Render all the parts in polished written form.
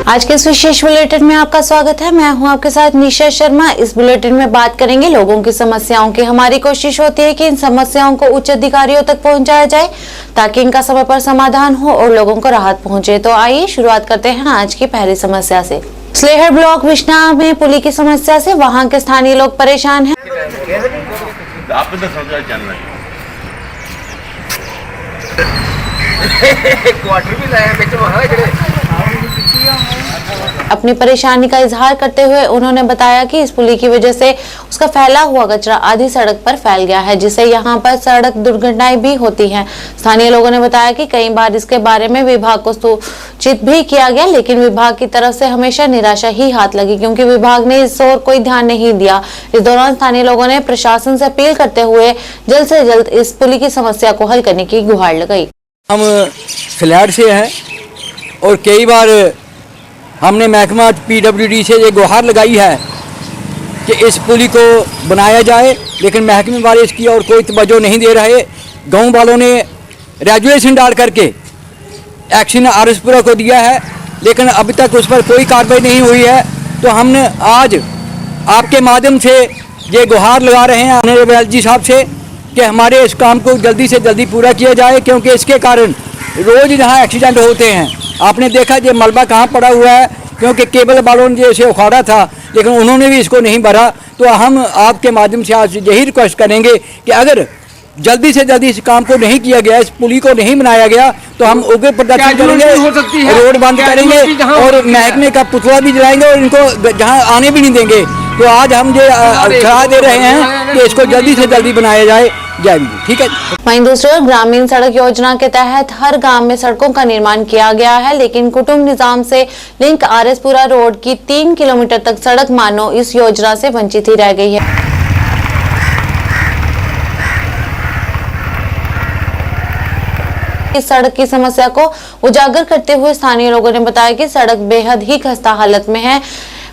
आज के इस विशेष बुलेटिन में आपका स्वागत है। मैं हूं आपके साथ निशा शर्मा। इस बुलेटिन में बात करेंगे लोगों की समस्याओं की। हमारी कोशिश होती है कि इन समस्याओं को उच्च अधिकारियों तक पहुंचाया जाए ताकि इनका समय पर समाधान हो और लोगों को राहत पहुंचे। तो आइए शुरुआत करते हैं आज की पहली समस्या से। स्लेहर ब्लॉक विश्ना में पुली की समस्या से वहां के स्थानीय लोग परेशान हैं। अपनी परेशानी का इजहार करते हुए उन्होंने बताया कि इस पुली की वजह से उसका फैला हुआ कचरा आधी सड़क पर फैल गया है, जिससे यहां पर सड़क दुर्घटनाएं भी होती हैं। स्थानीय लोगों ने बताया कि कई बार इसके बारे में विभाग को सूचित भी किया गया, लेकिन विभाग की तरफ से हमेशा निराशा ही हाथ लगी क्योंकि विभाग ने इस ओर कोई ध्यान नहीं दिया। इस दौरान स्थानीय लोगों ने प्रशासन से अपील करते हुए जल्द से जल्द इस पुली की समस्या को हल करने की गुहार लगाई। हम स्लेहर से हैं और कई बार हमने महकमा PWD से ये गुहार लगाई है कि इस पुली को बनाया जाए, लेकिन महकमे वाले इसकी और कोई तवज्जो नहीं दे रहे। गांव वालों ने रेजुलेशन डाल करके एक्शन आरएसपुरा को दिया है, लेकिन अभी तक उस पर कोई कार्रवाई नहीं हुई है। तो हमने आज आपके माध्यम से ये गुहार लगा रहे हैं ऑनरेबल LG साहब से कि हमारे इस काम को जल्दी से जल्दी पूरा किया जाए, क्योंकि इसके कारण रोज़ यहाँ एक्सीडेंट होते हैं। आपने देखा ये मलबा कहाँ पड़ा हुआ है, क्योंकि केबल वालों ने इसे उखाड़ा था लेकिन उन्होंने भी इसको नहीं भरा। तो हम आपके माध्यम से आज यही रिक्वेस्ट करेंगे कि अगर जल्दी से जल्दी इस काम को नहीं किया गया, इस पुली को नहीं बनाया गया, तो हम उग्र प्रदर्शन करेंगे, रोड बंद करेंगे और महकमे का पुतला भी जलाएंगे और इनको जहाँ आने भी नहीं देंगे। तो आज हम ये सलाह दे रहे हैं कि इसको जल्दी से जल्दी बनाया जाए। ठीक है। वहीं दूसरी ओर ग्रामीण सड़क योजना के तहत हर गांव में सड़कों का निर्माण किया गया है, लेकिन कुटुंब निजाम से लिंक आरएसपुरा रोड की 3 किलोमीटर तक सड़क मानो इस योजना से वंचित ही रह गई है। इस सड़क की समस्या को उजागर करते हुए स्थानीय लोगों ने बताया कि सड़क बेहद ही खस्ता हालत में है।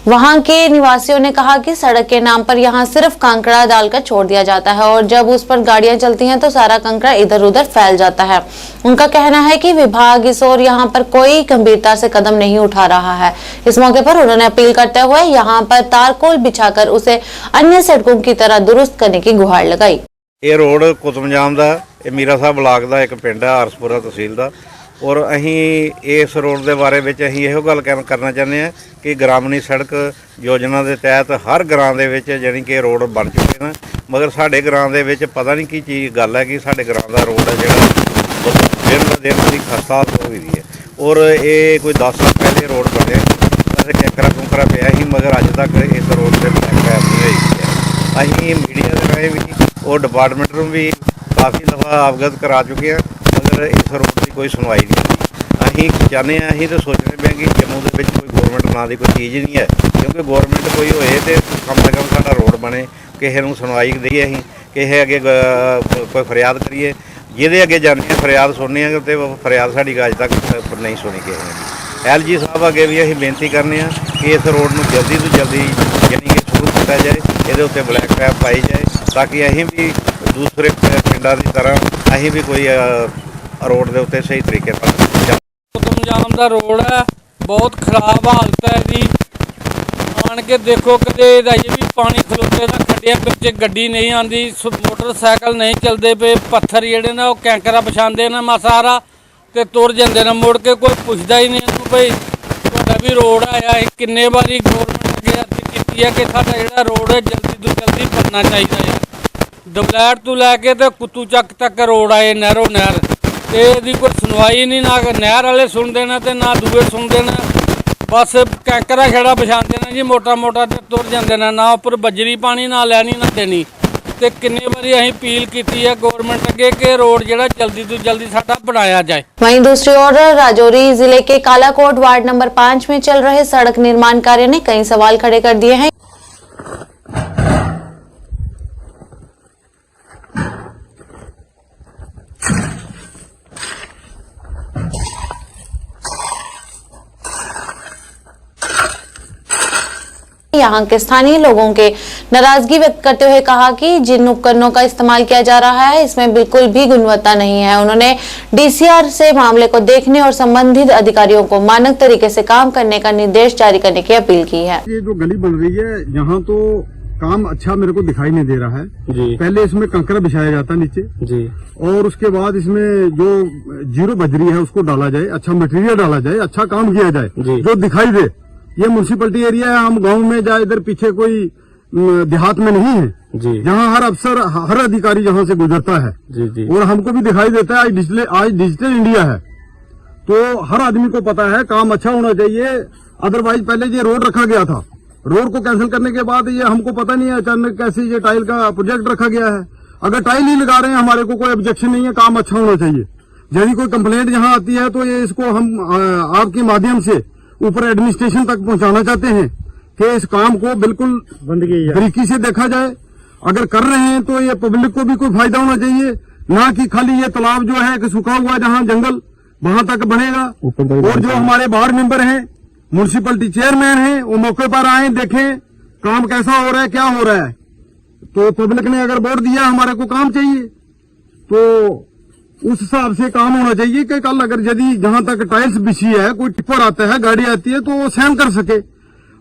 वहां के निवासियों ने कहा कि सड़क के नाम पर यहां सिर्फ कंकड़ा डालकर छोड़ दिया जाता है और जब उस पर गाड़ियां चलती हैं तो सारा कंकड़ा इधर उधर फैल जाता है। उनका कहना है कि विभाग इस ओर यहां पर कोई गंभीरता से कदम नहीं उठा रहा है। इस मौके पर उन्होंने अपील करते हुए यहां पर तारकोल बिछाकर उसे अन्य सड़कों की तरह दुरुस्त करने की गुहार लगाई। ये रोड कुतुबजाम का मीरा साहब ब्लाक का एक पिंड है आरसपुरा तहसील का, और अहीं इस रोड के बारे में अहीं इहो गल करना चाहते हैं कि ग्रामीण सड़क योजना के तहत हर गाँव के जानी कि रोड बन चुके हैं, मगर साढ़े गाँव के पता नहीं की चीज़ गल है कि साढ़े गाँव का रोड है जो दिन ब दिन की खस्ता हो गई है। और ये कोई 10 साल पहले रोड बने वैसे कैंकरा कुंकरा पिया ही, मगर अज तक इस रोड से ब्लैक नहीं हुई है। अहीं मीडिया के राहें भी और डिपार्टमेंट में भी काफ़ी दफ़ा अवगत करा चुके हैं, मगर इस रोड की कोई सुनवाई नहीं होती। अं चाहते हैं, अं तो सोचते पे कि जम्मू के कोई गौरमेंट ना की कोई चीज़ नहीं है, क्योंकि गौरमेंट कोई होए तो कम से कम साਡਾ रोड बने, किसी को सुनवाई दईए, अं किसी अगे कोई फरियाद करिए, जिहदे अगे जाने फरियाद सुनने तो फरियाद साड़ी अज तक नहीं सुनी किसी ने। LG साहब अगे भी अं बेनती करने कि इस रोड में जल्दी तो जल्दी यानी कि शुरू किया जाए, ये उत्ते ब्लैक पैप पाई जाए ताकि अं भी दूसरे पिंडों की तरह अं भी कोई रोड के उत्ते सही तरीके कुतुबजाम का रोड है, बहुत खराब हालत है जी। आन के देखो कदे अजे भी पानी खलोते का खड्डिया बच्चे गड्डी नहीं आती, मोटरसाइकिल नहीं चलते पे, पत्थर जेडे ने वो कैंकरा बिछाते ने सारा तो तुर जाते हैं, मुड़ के कोई पुछदा ही नहीं भाई तुहाडा भी रोड आया है। किन्ने बारी गौरमेंट अगे अर्जी की है कि साडा जिहड़ा रोड है जल्दी तो जल्दी बनना चाहिए है। डबलैट तो लैके तो कुत्तू चक तक रोड आए नहरों नहर, तो यदी कोई सुनवाई नहीं, ना नहर वाले सुनते हैं तो ना दूए सुनते हैं, बस कैंकरा खेड़ा बिछाते हैं जी मोटा मोटा तो तुर जाते हैं, ना उपर बजरी पानी ना लैनी ना देनी। तो किन्नी बारी असीं अपील की है गौरमेंट अगे कि रोड जिहड़ा जल्दी तो जल्दी साडा बनाया जाए। वहीं दूसरी ओर राजौरी जिले के कालाकोट वार्ड नंबर 5 में चल रहे सड़क निर्माण कार्य ने कई सवाल खड़े कर दिए हैं। यहाँ के स्थानीय लोगों के नाराजगी व्यक्त करते हुए कहा कि जिन उपकरणों का इस्तेमाल किया जा रहा है इसमें बिल्कुल भी गुणवत्ता नहीं है। उन्होंने डीसीआर से मामले को देखने और संबंधित अधिकारियों को मानक तरीके से काम करने का निर्देश जारी करने की अपील की है। ये जो गली बन रही है यहाँ तो काम अच्छा मेरे को दिखाई नहीं दे रहा है जी। पहले इसमें कंकरा बिछाया जाता नीचे जी, और उसके बाद इसमें जो जीरो बजरी है उसको डाला जाए, अच्छा मटेरियल डाला जाए, अच्छा काम किया जाए जो दिखाई दे। ये म्युनिसिपैलिटी एरिया है, हम गांव में जाए इधर पीछे कोई देहात में नहीं है जी, जहाँ हर अफसर हर अधिकारी जहाँ से गुजरता है जी जी। और हमको भी दिखाई देता है आज डिजिटल इंडिया है तो हर आदमी को पता है काम अच्छा होना चाहिए। अदरवाइज पहले ये रोड रखा गया था, रोड को कैंसिल करने के बाद ये हमको पता नहीं है अचानक कैसे ये टाइल का प्रोजेक्ट रखा गया है। अगर टाइल ही लगा रहे हैं हमारे को कोई ऑब्जेक्शन नहीं है, काम अच्छा होना चाहिए। यदि कोई कंप्लेंट यहाँ आती है तो ये इसको हम आपके माध्यम से ऊपर एडमिनिस्ट्रेशन तक पहुँचाना चाहते हैं कि इस काम को बिल्कुल बारीकी से देखा जाए। अगर कर रहे हैं तो ये पब्लिक को भी कोई फायदा होना चाहिए, ना कि खाली ये तालाब जो है कि सूखा हुआ जहाँ जंगल वहां तक बनेगा। और जो हमारे वार्ड मेंबर हैं, म्युनिसिपैलिटी चेयरमैन हैं, वो मौके पर आए, देखें काम कैसा हो रहा है, क्या हो रहा है। तो पब्लिक ने अगर वोट दिया हमारे को काम चाहिए तो उस हिसाब से काम होना चाहिए कि कल अगर यदि जहां तक टाइल्स बिछी है कोई टिप्पर आता है, गाड़ी आती है तो वो सहन कर सके।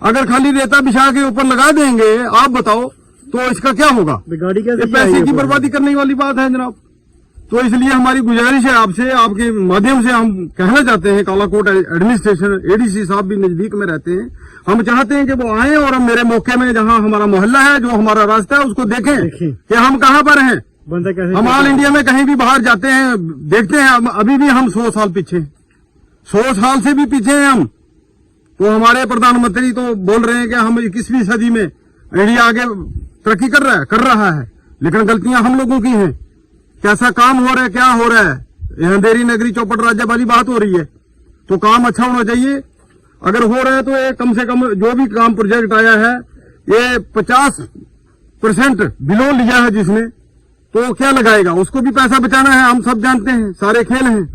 अगर खाली रेता बिछा के ऊपर लगा देंगे आप बताओ तो इसका क्या होगा? गाड़ी कैसे पैसे की बर्बादी करने वाली बात है जनाब। तो इसलिए हमारी गुजारिश है आपसे, आपके माध्यम से हम कहना चाहते हैं कालाकोट एडमिनिस्ट्रेशन एडीसी साहब भी नजदीक में रहते हैं, हम चाहते हैं कि वो आए और हम मेरे मौके में जहां हमारा मोहल्ला है, जो हमारा रास्ता है उसको देखें कि हम कहां पर हैं। हम ऑल इंडिया में कहीं भी बाहर जाते हैं देखते हैं अभी भी हम 100 साल पीछे, 100 साल से भी पीछे हैं हम। तो हमारे प्रधानमंत्री तो बोल रहे हैं कि हम 21वीं सदी में इंडिया आगे तरक्की कर रहा है, लेकिन गलतियां हम लोगों की हैं। कैसा काम हो रहा है, क्या हो रहा है, ये अंधेरी नगरी चौपट राज्य वाली बात हो रही है। तो काम अच्छा होना चाहिए। अगर हो रहा है तो ये कम से कम जो भी काम प्रोजेक्ट आया है ये 50% बिलो लिया है जिसने, तो क्या लगाएगा, उसको भी पैसा बचाना है। हम सब जानते हैं, सारे खेल हैं,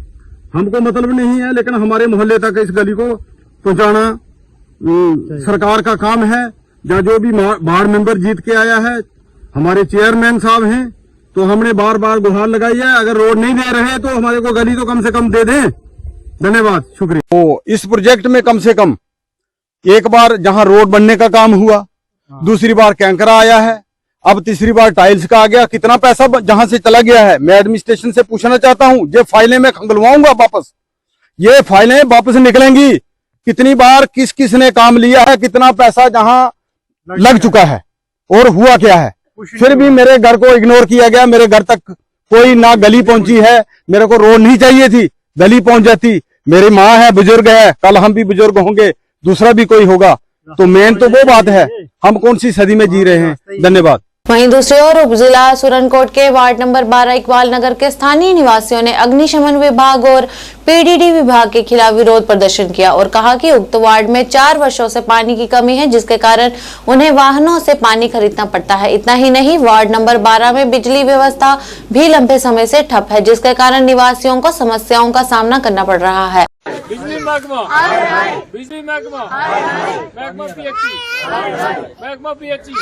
हमको मतलब नहीं है, लेकिन हमारे मोहल्ले तक इस गली को पहुंचाना सरकार का काम है। जहाँ जो भी वार्ड मेंबर जीत के आया है, हमारे चेयरमैन साहब हैं, तो हमने बार बार गुहार लगाई है। अगर रोड नहीं दे रहे तो हमारे को गली तो कम से कम दे दें। धन्यवाद, शुक्रिया। तो इस प्रोजेक्ट में कम से कम एक बार जहां रोड बनने का काम हुआ, दूसरी बार कैंकरा आया है, अब तीसरी बार टाइल्स का आ गया। कितना पैसा जहां से चला गया है मैं एडमिनिस्ट्रेशन से पूछना चाहता हूं। ये फाइलें मैं खंगलवाऊंगा वापस, ये फाइलें वापस निकलेंगी। कितनी बार किस किस ने काम लिया है, कितना पैसा जहां लग चुका है और हुआ क्या है। फिर भी मेरे घर को इग्नोर किया गया, मेरे घर तक कोई ना गली पहुंची है। मेरे को रोड नहीं चाहिए थी, गली पहुंच जाती। मेरी माँ है, बुजुर्ग है, कल हम भी बुजुर्ग होंगे, दूसरा भी कोई होगा। तो मेन तो वो बात है, हम कौन सी सदी में जी रहे हैं। धन्यवाद। वहीं दूसरी ओर उपजिला सुरनकोट के वार्ड नंबर 12 इकबाल नगर के स्थानीय निवासियों ने अग्निशमन विभाग और पीडीडी विभाग के खिलाफ विरोध प्रदर्शन किया और कहा कि उक्त वार्ड में 4 वर्षों से पानी की कमी है, जिसके कारण उन्हें वाहनों से पानी खरीदना पड़ता है। इतना ही नहीं, वार्ड नंबर 12 में बिजली व्यवस्था भी लंबे समय से ठप है, जिसके कारण निवासियों को समस्याओं का सामना करना पड़ रहा है। बिजली महकमा, बिजली महकमा, महकमा पीएचई, महकमा पीएचई,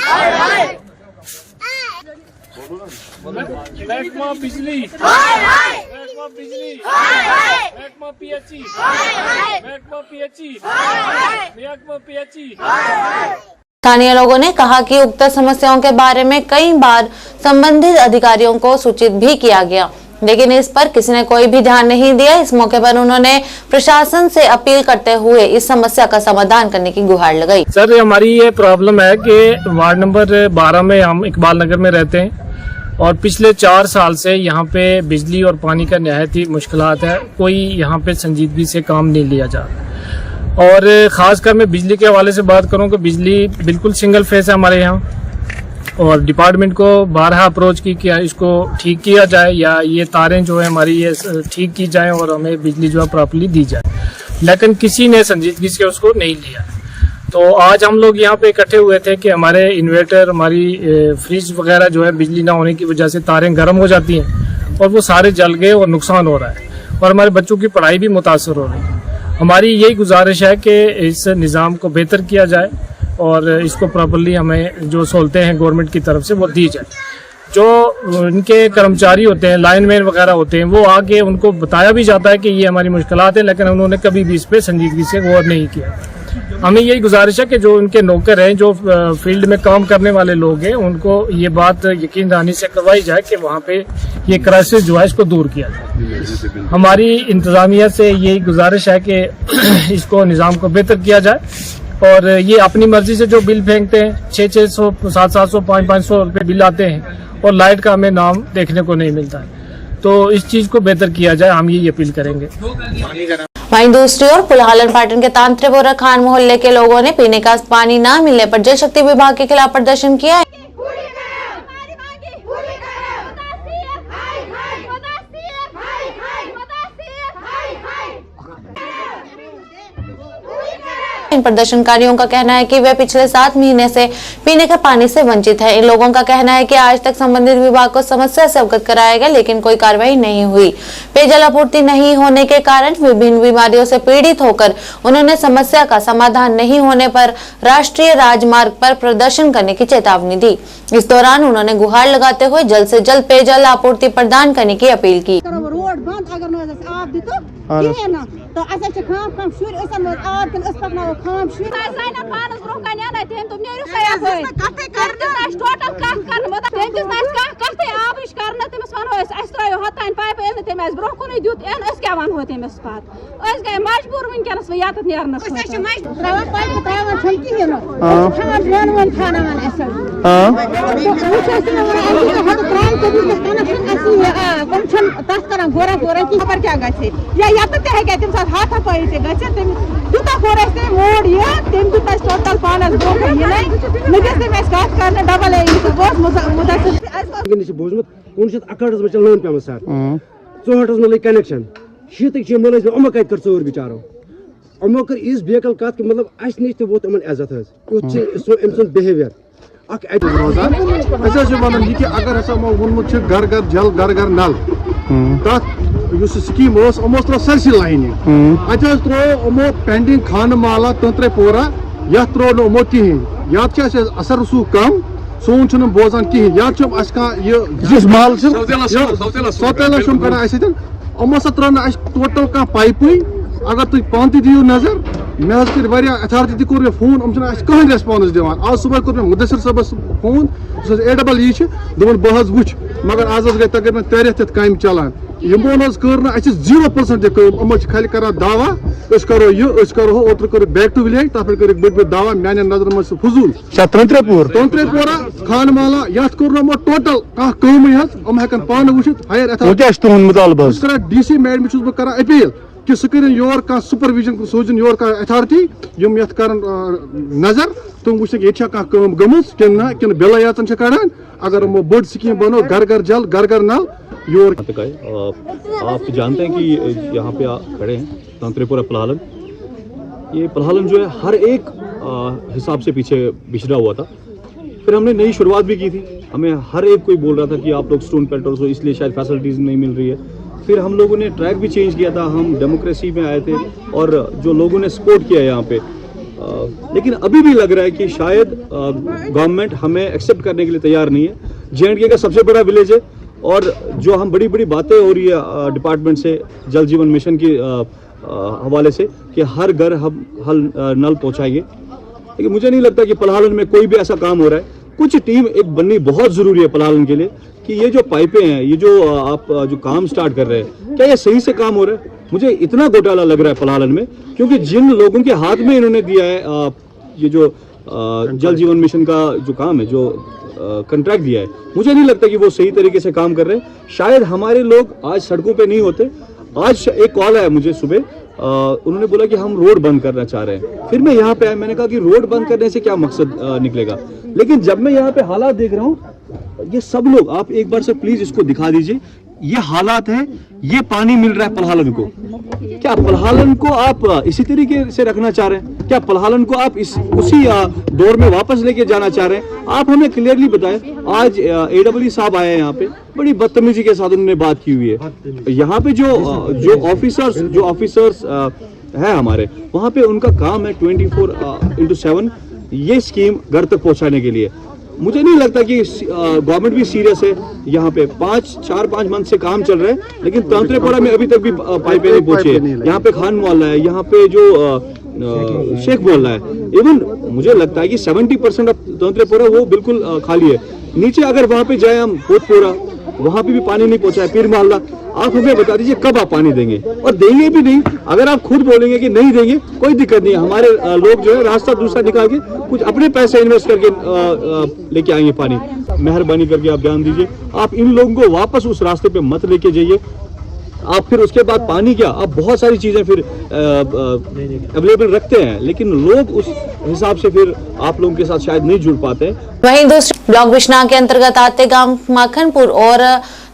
महकमा बिजली, महकमा बिजली, महकमा पीएचई, महकमा पीएचई, महकमा पीएचई। स्थानीय लोगों ने कहा कि उक्त समस्याओं के बारे में कई बार संबंधित अधिकारियों को सूचित भी किया गया, लेकिन इस पर किसी ने कोई भी ध्यान नहीं दिया। इस मौके पर उन्होंने प्रशासन से अपील करते हुए इस समस्या का समाधान करने की गुहार लगाई। सर, हमारी ये प्रॉब्लम है कि वार्ड नंबर 12 में हम इकबाल नगर में रहते हैं और पिछले 4 साल से यहाँ पे बिजली और पानी का निहायत ही मुश्किलात है। कोई यहाँ पे संजीदगी से काम नहीं लिया जा रहा। और ख़ासकर मैं बिजली के हवाले से बात करूँ कि बिजली बिल्कुल सिंगल फेस है हमारे यहाँ, और डिपार्टमेंट को 12 अप्रोच की कि इसको ठीक किया जाए या ये तारें जो है हमारी ये ठीक की जाएं और हमें बिजली जो है प्रॉपर्ली दी जाए, लेकिन किसी ने संजीदगी से उसको नहीं लिया। तो आज हम लोग यहाँ पे इकट्ठे हुए थे कि हमारे इन्वर्टर, हमारी फ्रिज वगैरह जो है बिजली ना होने की वजह से तारें गर्म हो जाती हैं और वो सारे जल गए और नुकसान हो रहा है और हमारे बच्चों की पढ़ाई भी मुतासर हो रही है। हमारी यही गुजारिश है कि इस निज़ाम को बेहतर किया जाए और इसको प्रॉपरली हमें जो सहूलतें हैं गवर्नमेंट की तरफ से वो दी जाए। जो इनके कर्मचारी होते हैं, लाइनमैन वगैरह होते हैं, वो आके उनको बताया भी जाता है कि ये हमारी मुश्किलात है, लेकिन उन्होंने कभी भी इस पे संजीदगी से गौर नहीं किया। हमें यही गुजारिश है कि जो उनके नौकर हैं, जो फील्ड में काम करने वाले लोग हैं, उनको ये बात यकीन दहानी से करवाई जाए कि वहाँ पे ये क्राइसिस जो है इसको दूर किया जाए। हमारी इंतजामिया से यही गुजारिश है कि इसको निज़ाम को बेहतर किया जाए, और ये अपनी मर्जी से जो बिल फेंकते हैं 600, 700, 500 रुपये बिल आते हैं और लाइट का हमें नाम देखने को नहीं मिलता है, तो इस चीज़ को बेहतर किया जाए, हम यही अपील करेंगे। वहीं दूसरी ओर पुलहालन पाटन के तांत्रिपुरा खान मोहल्ले के लोगों ने पीने का पानी न मिलने पर जल शक्ति विभाग के खिलाफ प्रदर्शन किया है। इन प्रदर्शनकारियों का कहना है कि वे पिछले 7 महीने से पीने के पानी से वंचित हैं। इन लोगों का कहना है कि आज तक संबंधित विभाग को समस्या से अवगत कराया गया, लेकिन कोई कार्रवाई नहीं हुई। पेयजल आपूर्ति नहीं होने के कारण विभिन्न बीमारियों से पीड़ित होकर उन्होंने समस्या का समाधान नहीं होने पर राष्ट्रीय राजमार्ग पर प्रदर्शन करने की चेतावनी दी। इस दौरान उन्होंने गुहार लगाते हुए जल्द से जल्द पेयजल आपूर्ति प्रदान करने की अपील की। रोड बंद अगर तो अस खाम खाम शुर आब कन पकनो खाम शुर पानस ब्रोह कन तुम टोटल कत कर कत आबिश कर तमिस वो त्रो हतान पाइप एन तम ब्रोह कुन दुत एन क्या वनो तमिस पे गए मजबूर वनकस यत नेरन खबर क्या गे या तम हाथा पाई तूत कोर मोड़ ये तम दुत टोटल पानस ब्रोह कत कर डबल बोजमुत 1961 में लोन पे सर 64 में कनेक्शन 60 मुलाजिम अमो कत कर चोर बिचारो अमो कर इस बेकल कत मतलब अस नश वो तमन इज्जत अम बिहेवियर रोजान वन ये अगर हसा वोनमुत घर घर जल घर घर नल तथ स्कीम अमो त्रो सरसी लाइन अत त्रो पेंडिंग खानमाला तंत्रेपोरा ये त्रो नमो कहें या असर रसूख कम सोन बोजान कहें या माल सौतेला कड़ान अमो सा त्रो टोटल कह पाइपे अगर तुम पान दियो नजर मे कर अथॉरिटी कोर मे फोन कहीं रेस्पॉन्स दिवान आज सुबह कोर मे मुदस्सिर सबस फोन AEE दोपन बह वुच मगर आज गई तकरीबन 3 रेत काम चलान यमो कर 0% अमो खाली कर दावा करो यह करो ओतर कर बैक टू विलेज तथ पे कर बड़ दावा मान नजर मज फजूल तंत्रेपोरा खानमाला ये कोर टोटल कह कम हेकन पान वुचित हायर अथॉरिटी DC मैडम बह कर अपील कि सह कर योर कह सुपरविजन सोजन योर कह अथॉरिटी यम ये कर नजर तुम वुच ये कम गमुस कि बिल याचन कड़ान अगर वो बड़ स्कीम बनो घर घर जल घर घर नल योर। आप जानते हैं कि यहाँ पे खड़े हैं तांत्रिपुरा पुलहालन। ये पुलहालन जो है हर एक हिसाब से पीछे बिछड़ा हुआ था। फिर हमने नई शुरुआत भी की थी। हमें हर एक कोई बोल रहा था कि आप लोग स्टोन पेल्टर्स हो इसलिए शायद फैसिलिटीज़ नहीं मिल रही है। फिर हम लोगों ने ट्रैक भी चेंज किया था। हम डेमोक्रेसी में आए थे और जो लोगों ने सपोर्ट किया यहाँ पे, लेकिन अभी भी लग रहा है कि शायद गवर्नमेंट हमें एक्सेप्ट करने के लिए तैयार नहीं है। J&K का सबसे बड़ा विलेज है और जो हम बड़ी बड़ी बातें हो रही है डिपार्टमेंट से जल जीवन मिशन के हवाले से कि हर घर हम नल पहुँचाएंगे, लेकिन मुझे नहीं लगता कि पुलहालन में कोई भी ऐसा काम हो रहा है। कुछ टीम एक बननी बहुत ज़रूरी है पुलहालन के लिए कि ये जो पाइपें हैं, ये जो आप जो काम स्टार्ट कर रहे हैं, क्या ये सही से काम हो रहा है? मुझे इतना घोटाला लग रहा है पुलहालन में, क्योंकि जिन लोगों के हाथ में इन्होंने दिया है ये जो जल जीवन मिशन का जो काम है, जो कॉन्ट्रैक्ट दिया है, मुझे नहीं लगता कि वो सही तरीके से काम कर रहे हैं। शायद हमारे लोग आज सड़कों पे नहीं होते। आज एक कॉल आया मुझे सुबह, उन्होंने बोला कि हम रोड बंद करना चाह रहे हैं। फिर मैं यहाँ पे आया, मैंने कहा कि रोड बंद करने से क्या मकसद निकलेगा। लेकिन जब मैं यहाँ पे हालात देख रहा हूँ, ये सब लोग, आप एक बार से प्लीज इसको दिखा दीजिए, ये हालात है, ये पानी मिल रहा है पुलहालन को। क्या पुलहालन को आप इसी तरीके से रखना चाह रहे हैं? क्या पुलहालन को आप उसी दौर में वापस लेके जाना चाह रहे हैं? आप हमें क्लियरली बताएं। आज AEE साहब आए हैं यहाँ पे, बड़ी बदतमीजी के साथ उन्होंने बात की हुई है। यहाँ पे जो ऑफिसर्स है हमारे, वहाँ पे उनका काम है 24/7 ये स्कीम घर तक पहुंचाने के लिए। मुझे नहीं लगता कि गवर्नमेंट भी सीरियस है। यहाँ पे 4-5 मंथ से काम चल रहा है, लेकिन तांत्रेपाड़ा में अभी तक भी पाइपें नहीं पहुंची है। यहाँ पे खान मोहल्ला है, यहाँ पे जो शेख मोहल्ला है, इवन मुझे लगता है कि 70% ऑफ तांत्रेपाड़ा वो बिल्कुल खाली है। नीचे अगर वहाँ पे जाए हम भूतपुरा, वहाँ पे भी पानी नहीं पहुंचा है। पीर मोहल्ला, आप हमें बता दीजिए कब आप पानी देंगे, और देंगे भी नहीं। अगर आप खुद बोलेंगे कि नहीं देंगे, कोई दिक्कत नहीं है, हमारे लोग जो है रास्ता दूसरा निकाल के कुछ अपने पैसे इन्वेस्ट करके लेके आएंगे पानी। मेहरबानी करके आप ध्यान दीजिए, आप इन लोगों को वापस उस रास्ते पे मत लेके जाइए। आप फिर उसके बाद पानी क्या, आप बहुत सारी चीजें फिर अवेलेबल रखते हैं, लेकिन लोग उस हिसाब से फिर आप लोगों के साथ शायद नहीं जुड़ पाते हैं। वहीं दूसरे ब्लॉक बिश्नाह के अंतर्गत आते गांव माखनपुर और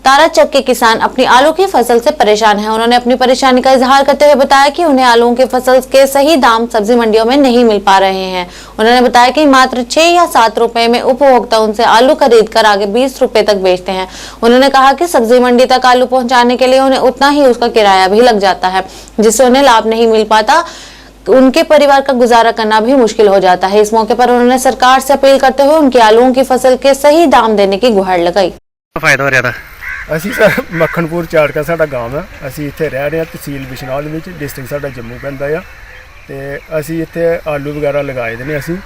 ताराचक के किसान अपनी आलू की फसल से परेशान हैं। उन्होंने अपनी परेशानी का इजहार करते हुए बताया कि उन्हें आलूओं की फसल के सही दाम सब्जी मंडियों में नहीं मिल पा रहे हैं। उन्होंने बताया कि मात्र 6 या 7 रुपए में उपभोक्ता उनसे आलू खरीद कर आगे 20 रुपए तक बेचते हैं। उन्होंने कहा कि सब्जी मंडी तक आलू पहुंचाने के लिए उन्हें उतना ही उसका किराया भी लग जाता है, जिससे उन्हें लाभ नहीं मिल पाता। उनके परिवार का गुजारा करना भी मुश्किल हो जाता है। इस मौके पर उन्होंने सरकार से अपील करते हुए उनकी आलूओं की फसल के सही दाम देने की गुहार लगाई। फायदा हो रहा था। ਅਸੀਂ ਸਰ ਮੱਖਣਪੁਰ ਝਾੜਕਾ ਸਾਡਾ ਗਾਂਵ ਹੈ। ਅਸੀਂ ਇੱਥੇ ਰਹਿ ਰਹੇ ਹਾਂ, ਤਹਿਸੀਲ ਬਿਸ਼ਨਾਹ ਦੇ ਵਿੱਚ, ਡਿਸਟ੍ਰਿਕਟ ਸਾਡਾ ਜੰਮੂ ਪੈਂਦਾ ਆ। ਤੇ ਅਸੀਂ ਇੱਥੇ ਆਲੂ ਵਗੈਰਾ ਲਗਾਏ ਦੇ ਨੇ ਅਸੀਂ।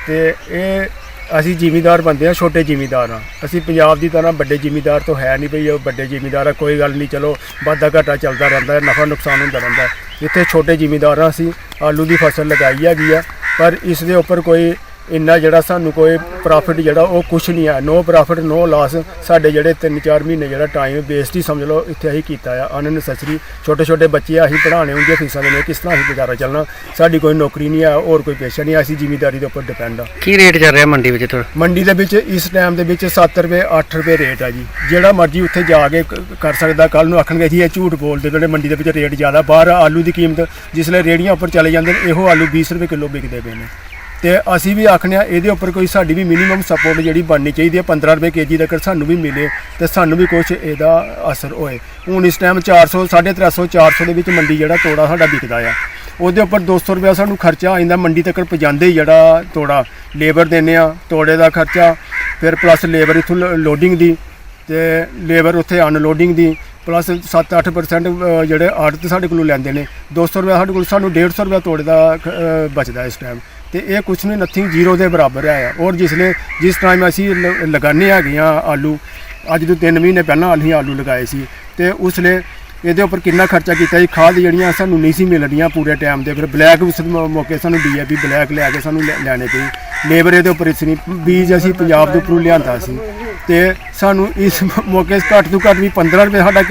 ਤੇ ਇਹ ਅਸੀਂ ਜ਼ਿਮੀਂਦਾਰ ਬੰਦੇ ਆ, ਛੋਟੇ ਜ਼ਿਮੀਂਦਾਰ ਆ। ਅਸੀਂ ਪੰਜਾਬ ਦੀ ਤਰ੍ਹਾਂ ਵੱਡੇ ਜ਼ਿਮੀਂਦਾਰ ਤੋਂ ਹੈ ਨਹੀਂ ਭਈ ਉਹ ਵੱਡੇ ਜ਼ਿਮੀਂਦਾਰ ਆ, ਕੋਈ ਗੱਲ ਨਹੀਂ, ਚਲੋ ਵਾਧਾ ਘਾਟਾ ਚੱਲਦਾ ਰਹਿੰਦਾ ਹੈ, ਨਫਾ ਨੁਕਸਾਨ ਹੁੰਦਾ ਰਹਿੰਦਾ ਹੈ। ਇੱਥੇ ਛੋਟੇ ਜ਼ਿਮੀਂਦਾਰ ਆ, ਅਸੀਂ ਆਲੂ ਦੀ ਫਸਲ ਲਗਾਈ ਹੈਗੀ ਆ, ਪਰ ਇਸ ਦੇ ਉੱਪਰ ਕੋਈ ਇੰਨਾ ਜਿਹੜਾ ਸਾਨੂੰ ਕੋਈ ਪ੍ਰੋਫਿਟ ਜਿਹੜਾ ਉਹ ਕੁਛ ਨਹੀਂ ਹੈ। ਨੋ ਪ੍ਰੋਫਿਟ ਨੋ ਲਾਸ। ਸਾਡੇ ਜਿਹੜੇ 3-4 ਮਹੀਨੇ ਜਿਹੜਾ ਟਾਈਮ ਵੇਸਟ ਹੀ ਸਮਝ ਲਓ ਇੱਥੇ ਅਸੀਂ ਕੀਤਾ ਆ ਅਨਨੈਸੈਸਰੀ। ਛੋਟੇ ਛੋਟੇ ਬੱਚੇ ਅਸੀਂ ਪੜ੍ਹਾਉਣੇ ਹੁੰਦੇ, ਫੀਸਾਂ ਦੇਣੇ, ਕਿਸ ਤਰ੍ਹਾਂ ਅਸੀਂ ਗੁਜ਼ਾਰਾ ਚੱਲਣਾ। ਸਾਡੀ ਕੋਈ ਨੌਕਰੀ ਨਹੀਂ ਹੈ, ਹੋਰ ਕੋਈ ਪੇਸ਼ਾ ਨਹੀਂ, ਅਸੀਂ ਜ਼ਿਮੀਂਦਾਰੀ ਦੇ ਉੱਪਰ ਡਿਪੈਂਡ ਆ। ਕੀ ਰੇਟ ਚੱਲ ਰਿਹਾ ਮੰਡੀ ਵਿੱਚ ਤੁਹਾਡਾ? ਮੰਡੀ ਦੇ ਵਿੱਚ ਇਸ ਟਾਈਮ ਦੇ ਵਿੱਚ 7 ਰੁਪਏ 8 ਰੁਪਏ ਰੇਟ ਆ ਜੀ। ਜਿਹੜਾ ਮਰਜ਼ੀ ਉੱਥੇ ਜਾ ਕੇ ਕਰ ਸਕਦਾ। ਕੱਲ ਨੂੰ ਆਖਣਗੇ ਜੀ ਇਹ ਝੂਠ ਬੋਲਦੇ ਜਿਹੜੇ ਮੰਡੀ ਦੇ ਵਿੱਚ ਰੇਟ ਜ਼ਿਆਦਾ। ਬਾਹਰ ਆਲੂ ਦੀ ਕੀਮਤ ਜਿਸਲੇ ਰੇੜੀਆਂ ਉੱਪਰ ਚਲੇ ਜਾਂਦੇ ਨੇ, ਇਹੋ ਆਲੂ 20 ਰੁਪਏ ਕਿਲੋ ਵਿਕਦੇ ਪਏ ਨੇ। ਤੇ ਅਸੀਂ ਵੀ ਆਖਦੇ ਹਾਂ ਇਹਦੇ ਉੱਪਰ ਕੋਈ ਸਾਡੀ ਵੀ ਮਿਨੀਮਮ ਸਪੋਰਟ ਜਿਹੜੀ ਬਣਨੀ ਚਾਹੀਦੀ ਹੈ। 15 ਰੁਪਏ ਕੇਜੀ ਤੱਕ ਸਾਨੂੰ ਵੀ ਮਿਲੇ ਤੇ ਸਾਨੂੰ ਵੀ ਕੁਝ ਇਹਦਾ ਅਸਰ ਹੋਏ। ਹੁਣ ਇਸ ਟਾਈਮ 400 350 400 ਦੇ ਵਿੱਚ ਮੰਡੀ ਜਿਹੜਾ ਤੋੜਾ ਸਾਡਾ ਵਿਕਦਾ ਆ। ਉਹਦੇ ਉੱਪਰ 200 ਰੁਪਏ ਸਾਨੂੰ ਖਰਚਾ ਆ ਜਾਂਦਾ ਮੰਡੀ ਤੱਕ ਪਹੁੰਚਾਉਂਦੇ ਹੀ। ਜਿਹੜਾ ਤੋੜਾ ਲੇਬਰ ਦਿੰਦੇ ਆ, ਤੋੜੇ ਦਾ ਖਰਚਾ, ਫਿਰ ਪਲੱਸ ਲੇਬਰ ਇੱਥੋਂ ਲੋਡਿੰਗ ਦੀ ਤੇ ਲੇਬਰ ਉੱਥੇ ਅਨਲੋਡਿੰਗ ਦੀ, ਪਲੱਸ 7-8% ਜਿਹੜੇ ਆੜਤ ਸਾਡੇ ਕੋਲੋਂ ਲੈਂਦੇ ਨੇ। 200 ਰੁਪਏ ਸਾਡੇ ਕੋਲ, ਸਾਨੂੰ 150 ਰੁਪਏ ਤੋੜੇ ਦਾ ਬਚਦਾ ਇਸ ਟਾਈਮ। ਤੇ ਇਹ ਕੁਛ ਨਹੀਂ, ਨਥਿੰਗ, ਜ਼ੀਰੋ ਦੇ ਬਰਾਬਰ ਹੈ। ਔਰ ਜਿਸ ਟਾਈਮ ਅਸੀਂ ਲਗਾਉਂਦੇ ਹੈਗੇ ਹਾਂ ਆਲੂ, ਅੱਜ ਤੋਂ 3 ਮਹੀਨੇ ਪਹਿਲਾਂ ਅਸੀਂ ਆਲੂ ਲਗਾਏ ਸੀ, ਤੇ ਉਸਲੇ ਇਹਦੇ ਉੱਪਰ ਕਿੰਨਾ ਖਰਚਾ ਕੀਤਾ ਜੀ। ਖਾਦ ਜਿਹੜੀਆਂ ਸਾਨੂੰ ਨਹੀਂ ਸੀ ਮਿਲ ਰਹੀਆਂ ਪੂਰੇ ਟਾਈਮ ਦੇ, ਫਿਰ ਬਲੈਕ ਉਸ ਮੌਕੇ ਸਾਨੂੰ DAP ਬਲੈਕ ਲੈ ਕੇ ਸਾਨੂੰ ਲੈਣੇ ਪਈ। ਲੇਬਰ ਇਹਦੇ ਉੱਪਰ ਇਸ ਨਹੀਂ, ਬੀਜ ਅਸੀਂ ਪੰਜਾਬ ਦੇ ਉੱਪਰੋਂ ਲਿਆਂਦਾ ਸੀ, ਤੇ ਸਾਨੂੰ ਇਸ ਮੌਕੇ ਘੱਟ ਤੋਂ ਘੱਟ ਵੀ 15 ਰੁਪਏ ਸਾਡਾ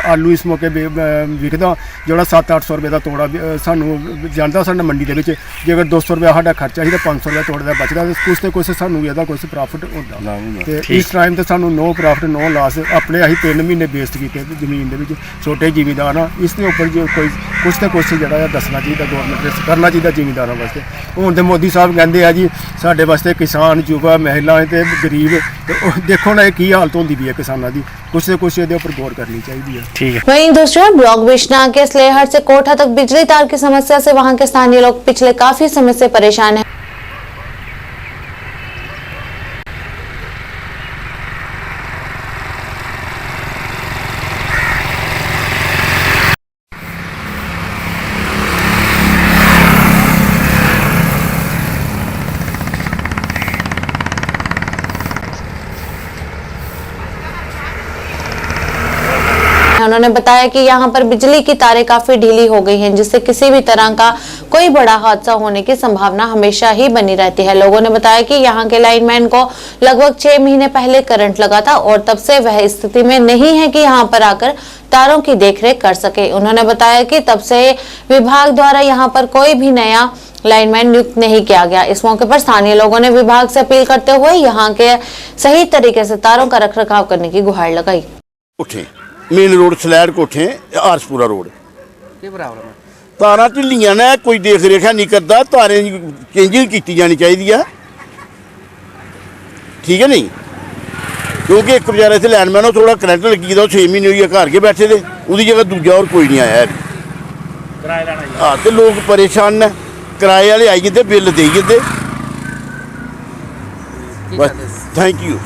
ਆਲੂ ਇਸ ਮੌਕੇ ਵਿਕਦਾ, ਜਿਹੜਾ 700-800 ਰੁਪਏ ਦਾ ਤੋੜਾ ਸਾਨੂੰ ਜਾਂਦਾ ਸਾਡਾ ਮੰਡੀ ਦੇ ਵਿੱਚ। ਜੇਕਰ 200 ਰੁਪਏ ਸਾਡਾ ਖਰਚਾ ਸੀ ਤਾਂ 500 ਰੁਪਏ ਤੋੜੇ ਦਾ ਬਚਦਾ, ਤੇ ਕੁਛ ਤੇ ਕੁਛ ਸਾਨੂੰ ਇਹਦਾ ਕੁਛ ਪ੍ਰੋਫਿਟ ਹੁੰਦਾ। ਤੇ ਇਸ ਟਾਈਮ ਤੇ ਸਾਨੂੰ ਨੋ ਪ੍ਰੋਫਿਟ ਨੋ ਲਾਸ। ਆਪਣੇ ਅਸੀਂ 3 ਮਹੀਨੇ ਵੇਸਟ ਕੀਤੇ ਜ਼ਮੀਨ ਦੇ ਵਿੱਚ, ਛੋਟੇ ਜ਼ਿਮੀਂਦਾਰ ਆ। ਇਸ ਦੇ ਉੱਪਰ ਜੋ ਕੋਈ ਕੁਛ ਤੇ ਕੁਛ ਜਿਹੜਾ ਦੱਸਣਾ ਚਾਹੀਦਾ, ਗੌਰਮੈਂਟ ਨੇ ਕਰਨਾ ਚਾਹੀਦਾ ਜ਼ਿਮੀਂਦਾਰਾਂ ਵਾਸਤੇ। ਹੁਣ ਤੇ ਮੋਦੀ ਸਾਹਿਬ ਕਹਿੰਦੇ ਆ ਜੀ ਸਾਡੇ ਵਾਸਤੇ ਕਿਸਾਨ, ਯੁਵਾ, ਮਹਿਲਾ ਤੇ ਗਰੀਬ, ਤੇ ਦੇਖੋ ਨਾ ਇਹ ਕੀ ਹਾਲਤ ਹੁੰਦੀ ਵੀ है किसानों की। कुछ से कुछ ਇਹਦੇ ਉੱਪਰ ਗੌਰ करनी चाहिए। ठीक है। वहीं दूसरी ओर ब्लॉक बिश्नाह के स्लेहट से कोठा तक बिजली तार की समस्या से वहां के स्थानीय लोग पिछले काफी समय से परेशान हैं। उन्होंने बताया कि यहाँ पर बिजली की तारें काफी ढीली हो गई हैं, जिससे किसी भी तरह का कोई बड़ा हादसा होने की संभावना हमेशा ही बनी रहती है। लोगों ने बताया कि यहाँ के लाइनमैन को लगभग 6 महीने पहले करंट लगा था और तब से वह स्थिति में नहीं है कि यहाँ पर आकर तारों की देखरेख कर सके। उन्होंने बताया कि तब से विभाग द्वारा यहाँ पर कोई भी नया लाइनमैन नियुक्त नहीं किया गया। इस मौके पर स्थानीय लोगों ने विभाग से अपील करते हुए यहाँ के सही तरीके से तारों का रखरखाव करने की गुहार लगाई। मेन रोड सलैड कोठे आरसपुरा रोड तारा ढिलियां ने, कोई देख रेख नहीं करता। तारें चेंजिंग की जानी चाहिए, ठीक है नहीं, क्योंकि एक बेचारा इतने लैंडमैन थोड़ा करंट लगी था, 6 महीने हुई घर के बैठे थे, उसकी जगह दूजा और कोई नहीं आया है। हाँ, तो लोग परेशान ने, किराए वाले आई जते, बिल दे जते, बस थैंक यू।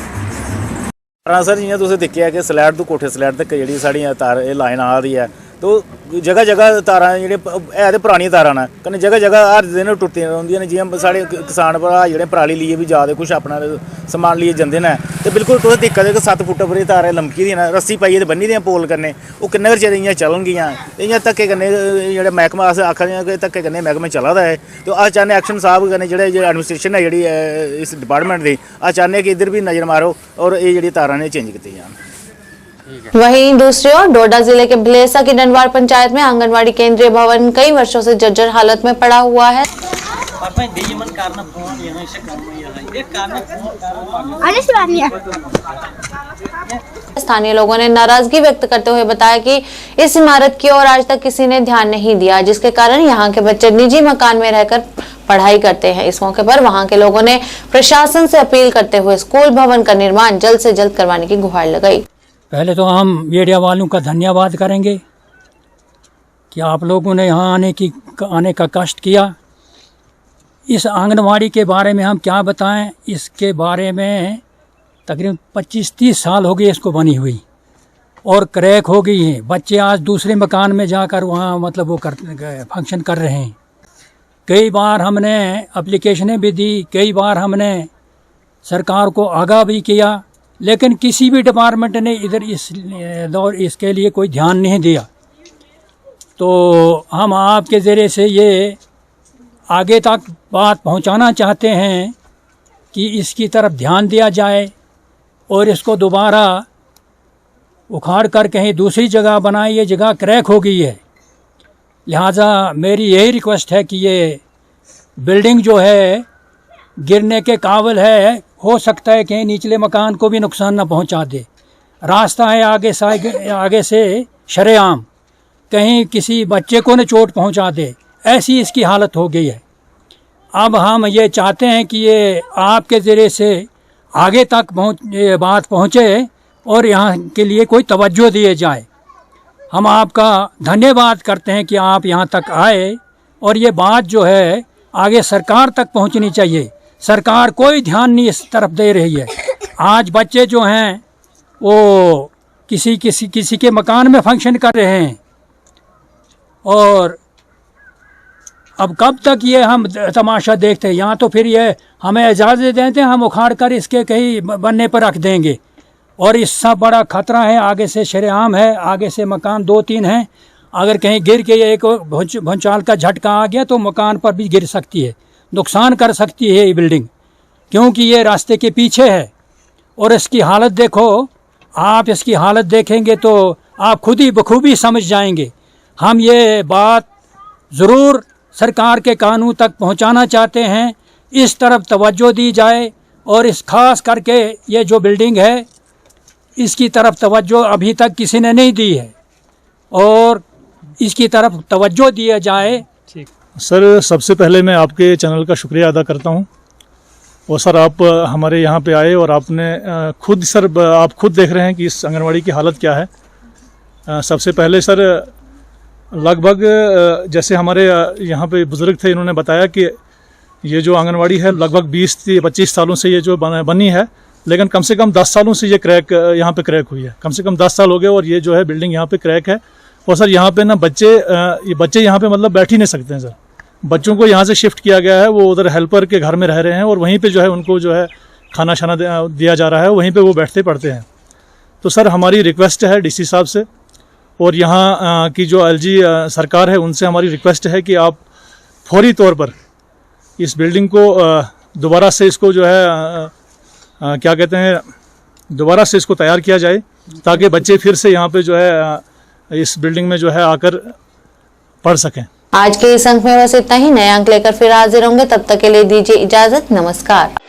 सर जियां तुसें दिक्खेआ कि स्लैड तो कोठे स्लैड तक जेह्ड़ी साढ़ियां तार एह् लाइन आ दी है, तो जगह जगह तारां जेह्ड़े है ते परानियां तारां न, कन्नै जगह जगह हर दिन टुट्टियां रौंह्दियां न। जियां साढ़े किसान भ्राऽ जेह्ड़े पराली लेइयै भी जा दे, कुछ अपना समान लेइयै जंदे न, ते बिल्कुल तुस दिक्खा दे कि 7 फुट पर तारां लमकी दियां न, रस्सी पाइयै ते बन्नी दियां पोल कन्नै। ओह् किन्ने चिर इ'यां चलनगियां? इ'यां धक्के कन्नै जेह्ड़ा मैह्कमा अस आखा दे आं कि धक्के कन्नै मैह्कमा चला दा है, तो अस चाह्न्ने एक्शन साहब कन्नै जेह्ड़े एडमिनिस्ट्रेशन है जेह्ड़ी इस डिपार्टमेंट दी, अस चाह्न्ने कि इधर भी नज़र मारो और ये जेह्ड़ी तारां ने चेंज कीती जान। वहीं दूसरी ओर डोडा जिले के भलेसा की डंडवार पंचायत में आंगनवाड़ी केंद्रीय भवन कई वर्षों से जर्जर हालत में पड़ा हुआ है। स्थानीय लोगों ने नाराजगी व्यक्त करते हुए बताया कि इस इमारत की ओर आज तक किसी ने ध्यान नहीं दिया, जिसके कारण यहाँ के बच्चे निजी मकान में रहकर पढ़ाई करते हैं। इस मौके पर वहां के लोगों ने प्रशासन से अपील करते हुए स्कूल भवन का निर्माण जल्द से जल्द करवाने की गुहार लगाई। पहले तो हम मीडिया वालों का धन्यवाद करेंगे कि आप लोगों ने यहाँ आने का कष्ट किया। इस आंगनवाड़ी के बारे में हम क्या बताएं, इसके बारे में तकरीबन 25-30 साल हो गए इसको बनी हुई, और क्रैक हो गई है। बच्चे आज दूसरे मकान में जाकर वहाँ मतलब वो फंक्शन कर रहे हैं। कई बार हमने एप्लीकेशनें भी दी, कई बार हमने सरकार को आगाह भी किया, लेकिन किसी भी डिपार्टमेंट ने इधर इसके लिए कोई ध्यान नहीं दिया। तो हम आपके ज़रिए से ये आगे तक बात पहुंचाना चाहते हैं कि इसकी तरफ ध्यान दिया जाए और इसको दोबारा उखाड़ कर कहीं दूसरी जगह बनाए। ये जगह क्रैक हो गई है, लिहाजा मेरी यही रिक्वेस्ट है कि ये बिल्डिंग जो है गिरने के काबिल है। हो सकता है कहीं निचले मकान को भी नुकसान न पहुंचा दे। रास्ता है आगे से शरेआम, कहीं किसी बच्चे को न चोट पहुंचा दे, ऐसी इसकी हालत हो गई है। अब हम ये चाहते हैं कि ये आपके ज़रिए से आगे तक बात पहुंचे और यहाँ के लिए कोई तवज्जो दिए जाए। हम आपका धन्यवाद करते हैं कि आप यहाँ तक आए, और ये बात जो है आगे सरकार तक पहुँचनी चाहिए। सरकार कोई ध्यान नहीं इस तरफ दे रही है। आज बच्चे जो हैं वो किसी के मकान में फंक्शन कर रहे हैं, और अब कब तक ये हम तमाशा देखते हैं? यहाँ तो फिर ये हमें इजाज़त देते हैं, हम उखाड़ कर इसके कहीं बनने पर रख देंगे, और इससे बड़ा ख़तरा है। आगे से शरेआम है, आगे से मकान 2-3 हैं। अगर कहीं गिर के एक भूचाल का झटका आ गया तो मकान पर भी गिर सकती है, नुकसान कर सकती है ये बिल्डिंग, क्योंकि ये रास्ते के पीछे है। और इसकी हालत देखो, आप इसकी हालत देखेंगे तो आप खुद ही बखूबी समझ जाएंगे। हम ये बात ज़रूर सरकार के कानून तक पहुंचाना चाहते हैं, इस तरफ तवज्जो दी जाए, और इस खास करके ये जो बिल्डिंग है इसकी तरफ तवज्जो अभी तक किसी ने नहीं दी है, और इसकी तरफ तवज्जो दिया जाए। ठीक सर, सबसे पहले मैं आपके चैनल का शुक्रिया अदा करता हूं। और सर आप हमारे यहाँ पे आए और आपने खुद आप खुद देख रहे हैं कि इस आंगनवाड़ी की हालत क्या है। सबसे पहले सर लगभग जैसे हमारे यहाँ पे बुज़ुर्ग थे, इन्होंने बताया कि ये जो आंगनवाड़ी है लगभग 20-25 सालों से ये जो बनी है, लेकिन कम से कम 10 सालों से ये क्रैक यहाँ पे क्रैक हुई है। कम से कम 10 साल हो गए और ये जो है बिल्डिंग यहाँ पे क्रैक है। और सर यहाँ पे ना बच्चे यहाँ पे मतलब बैठ ही नहीं सकते हैं सर। बच्चों को यहाँ से शिफ्ट किया गया है, वो उधर हेल्पर के घर में रह रहे हैं, और वहीं पे जो है उनको जो है खाना शाना दिया जा रहा है, वहीं पे वो बैठते पढ़ते हैं। तो सर हमारी रिक्वेस्ट है डीसी साहब से, और यहाँ की जो एलजी सरकार है उनसे हमारी रिक्वेस्ट है कि आप फौरी तौर पर इस बिल्डिंग को दोबारा से इसको जो है क्या कहते हैं, दोबारा से इसको तैयार किया जाए, ताकि बच्चे फिर से यहाँ पे जो है इस बिल्डिंग में जो है आकर पढ़ सकें। आज के इस अंक में बस इतना ही। नए अंक लेकर फिर हाजिर होंगे, तब तक के लिए दीजिए इजाजत। नमस्कार।